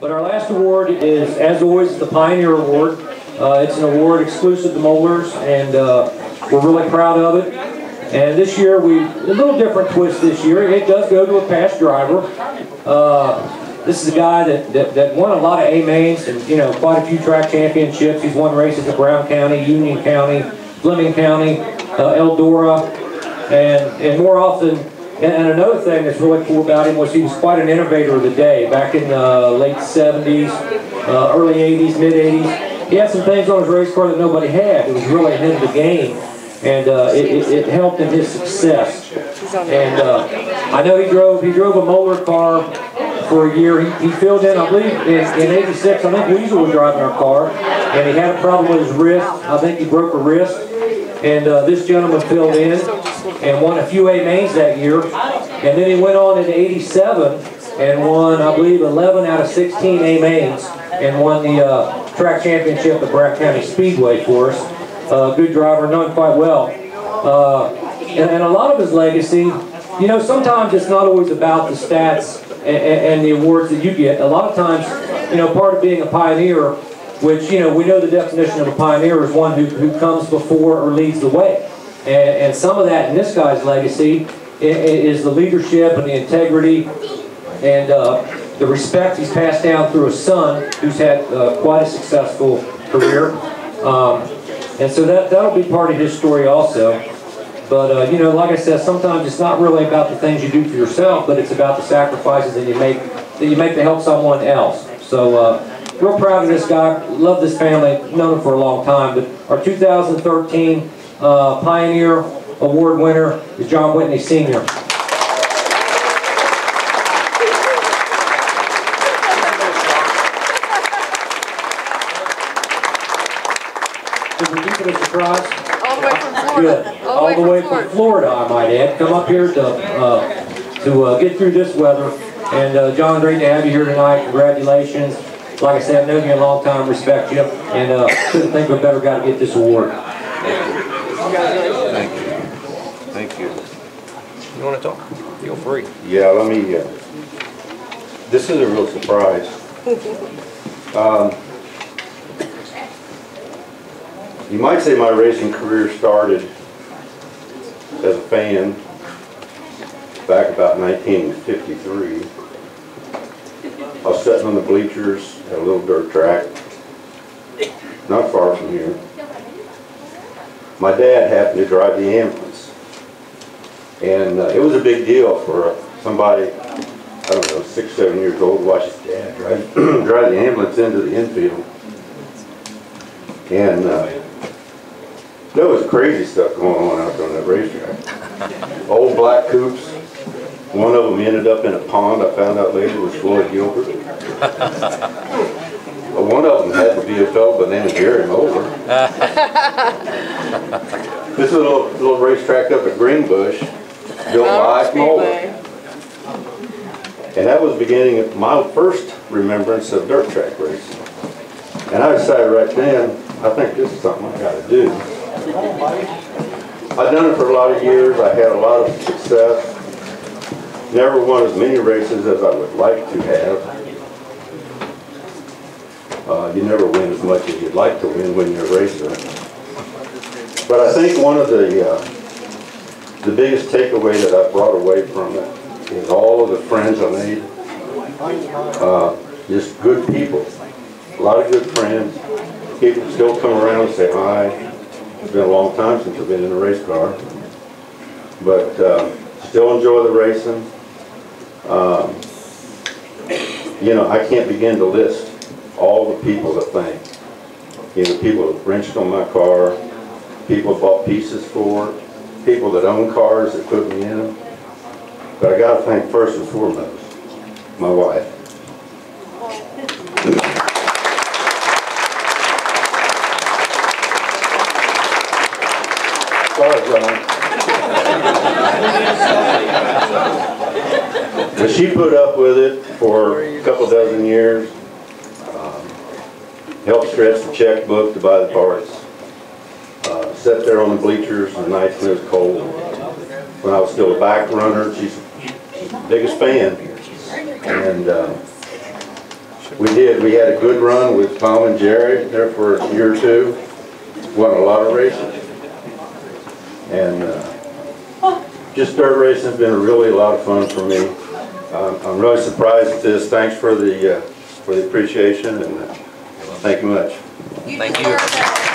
But our last award is, as always, the Pioneer Award. It's an award exclusive to Molders, and we're really proud of it. And this year, a little different twist this year. It does go to a past driver. This is a guy that won a lot of A-mains and, you know, quite a few track championships. He's won races in Brown County, Union County, Fleming County, Eldora, and more often. And another thing that's really cool about him was he was quite an innovator of the day. Back in the late 70s, early 80s, mid 80s, he had some things on his race car that nobody had. It was really ahead of the game, and it helped in his success. And I know he drove a Moeller car for a year. He filled in, I believe, in '86. I think Weasel was driving our car, and he had a problem with his wrist. I think he broke a wrist, and this gentleman filled in and won a few A-mains that year. And then he went on into '87 and won, I believe, 11 out of 16 A-mains and won the track championship at Brown County Speedway for us. Good driver, known quite well. And a lot of his legacy, you know, sometimes it's not always about the stats and the awards that you get. A lot of times, you know, part of being a pioneer, which, you know, we know the definition of a pioneer is one who comes before or leads the way. And some of that in this guy's legacy is the leadership and the integrity and the respect he's passed down through his son, who's had quite a successful career. And so that'll be part of his story also. But, you know, like I said, sometimes it's not really about the things you do for yourself, but it's about the sacrifices that you make to help someone else. So, real proud of this guy. Love this family. Known him for a long time. But our 2013 Pioneer Award winner is John Whitney Sr. Did we keep it a surprise? All the way from Florida. Good. All the way from Florida, I might add. Come up here to get through this weather. And John, great to have you here tonight. Congratulations. Like I said, I've known you a long time, respect you, and couldn't think of a better guy to get this award. Thank you. Thank you. You want to talk? Feel free. Yeah, let me, this is a real surprise. You might say my racing career started as a fan back about 1953. I was sitting on the bleachers at a little dirt track, not far from here. My dad happened to drive the ambulance, and it was a big deal for somebody, I don't know, 6, 7 years old, to watch his dad drive the ambulance into the infield. And there was crazy stuff going on out there on that racetrack. Old black coupes. One of them ended up in a pond. I found out later was Floyd Gilbert. Well, one of them had to be a fellow by the name of Jerry Moeller. This is a little racetrack up at Greenbush, built by Ike Moeller. And that was beginning of my first remembrance of dirt track racing. And I decided right then, I think this is something I got to do. I've done it for a lot of years. I had a lot of success. Never won as many races as I would like to have. You never win as much as you'd like to win when you're a racer. But I think one of the biggest takeaway that I brought away from it is all of the friends I made. Just good people. A lot of good friends. People still come around and say hi. It's been a long time since I've been in a race car. But still enjoy the racing. You know, I can't begin to list all the people that thank. You know, people that wrenched on my car, people that bought pieces for it, people that own cars that put me in them. But I got to thank first and foremost my wife. Sorry, John. But she put up with it for a couple dozen years. Helped stretch the checkbook to buy the parts. Sat there on the bleachers the nights when it was cold. When I was still a back runner, she's the biggest fan. And We did. We had a good run with Tom and Jerry there for a year or two. Won a lot of races. And just dirt racing has been really a lot of fun for me. I'm really surprised at this. Thanks for the appreciation, and thank you much. Thank you.